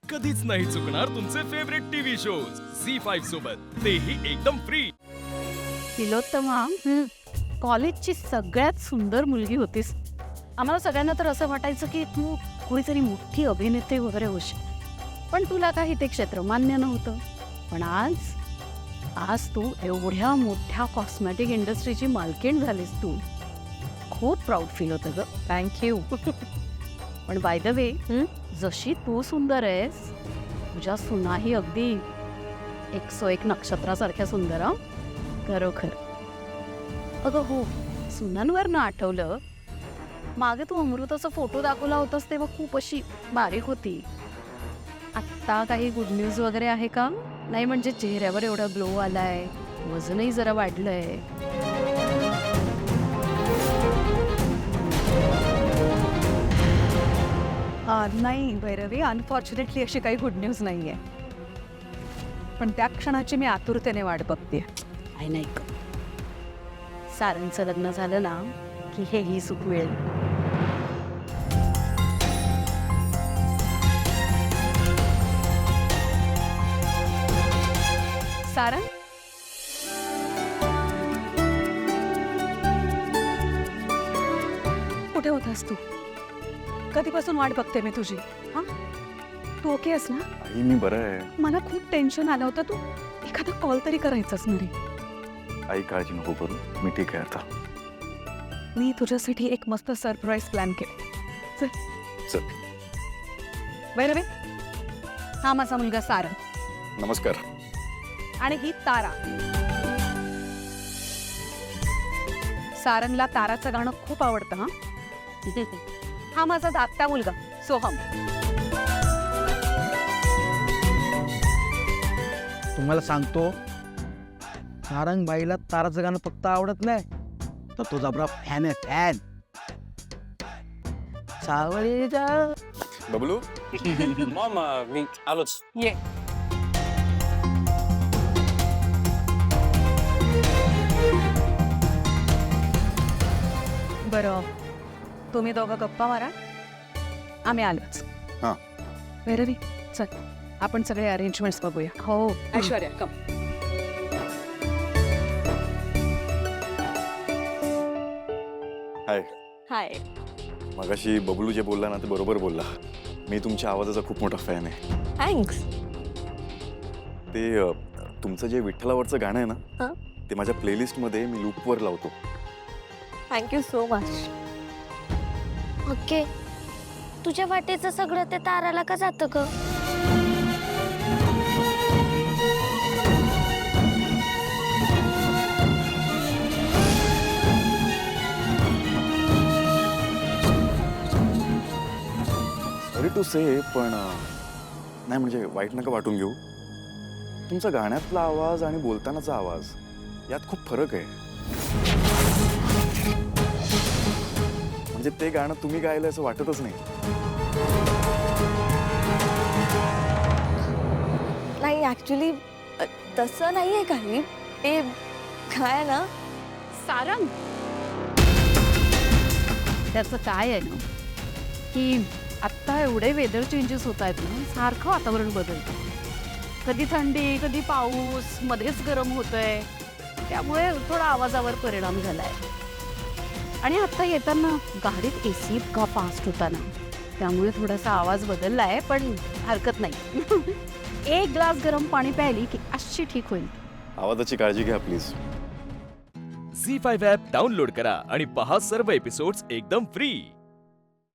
कधीच नाही चुकणार तुमचे फेवरेट टीव्ही शोज झी5 सोबत, तेही एकदम फ्री. तिलोत्तमा, कॉलेजची सगळ्यात सुंदर मुलगी होतीस. आम्हाला सगळ्यांना तर असं वाटायचं की तू कोणीतरी मोठी अभिनेत्री वगैरे होशील, पण तुला काही ते क्षेत्र मान्य नव्हतं. पण आज तू एवढ्या मोठ्या कॉस्मॅटिक इंडस्ट्रीची मालकीण झालीस. तू खूप प्राऊड फील होतं ग. थँक्यू. पण बाय द वे, जशी तू सुंदर आहेस, तुझ्या सुनाही अगदी 101 नक्षत्रासारख्या सुंदर. खरोखर. अगं हो, सुनांवरनं आठवलं, मागे तू अमृताचा फोटो दाखवला होतास तेव्हा खूप अशी बारीक होती. आत्ता काही गुड न्यूज वगैरे आहे का? नाही म्हणजे चेहऱ्यावर एवढा ग्लो आलाय, वजनही जरा वाढलंय. नाही भैरवी, अनफॉर्च्युनेटली अशी काही गुड न्यूज नाहीये, पण त्या क्षणाची मी आतुरतेने वाट बघते. काय नाही ग, सारंगचं लग्न झालं ना की हेही सुख मिळेल. सारंग, कुठे होतास तू? कधीपासून वाट बघते मी तुझी. हा, तू ओके आहेस ना? आई मी बरं आहे. मला खूप टेन्शन आलं होतं. तू एखादा कॉल तरी करायचास ना रे. आई काळजी नको करू, मी ठीक आहे आता. मी तुझ्यासाठी एक मस्त सरप्राईज प्लॅन केलं. चल चल. भैरवी, हा माझा मुलगा सारंग नमस्कार. आणि ही तारा. सारंगला ताराचं गाणं खूप आवडतं. हा माझा धाकटा मुलगा सोहम. तुम्हाला सांगतो, सारंगबाईला ताराचं गाणं फक्त आवडत नाही, तर तो जबरा फॅन आहे, फॅन. सावळीचा बबलू. मॉम, मी आलोच. ये. बरं, तुम्ही दोघं गप्पा मारा, आम्ही आलोच. हां. भैरवी, चल आपण सगळे अरेंजमेंट्स बघूया. हो, ऐश्वर्या, कम. हाय. हाय. मगाशी बबलू जे बोलला ना ते बरोबर बोलला. मी तुमच्या आवाजाचा खूप मोठा फॅन आहे. थँक्स. ते तुमचं जे विठ्ठलावरचं गाणं आहे ना, हां. ते माझ्या प्लेलिस्टमध्ये मी लूपवर लावतो. Thank you so much. ओके, तुझ्या वाटेचं सगळं ते ताराला का जातं ग? सॉरी टू से, पण नाही म्हणजे वाईट नका वाटून घेऊ. तुमचा गाण्यातला आवाज आणि बोलतानाचा आवाज यात खूप फरक आहे. म्हणजे ते गाणं तुम्ही गायलं असं वाटतच नाही. नाही, ॲक्च्युली तसं नाही आहे काही. ते काय ना, सारंग, त्याचं काय आहे ना की आत्ता एवढे वेदर चेंजेस होत आहेत ना, सारखं वातावरण बदलतं. कधी थंडी, कधी पाऊस, मध्येच गरम होतंय, त्यामुळे थोडा आवाजावर परिणाम झालाय. आणि आत्ता येताना गाडीत AC इतका फास्ट होता ना, त्यामुळे थोडासा आवाज बदललाय, पण हरकत नाही. एक ग्लास गरम पाणी प्यायली की अशी ठीक होईल. आवाजाची काळजी घ्या प्लीज. झी5 ॲप डाउनलोड करा आणि पहा सर्व एपिसोड्स एकदम फ्री.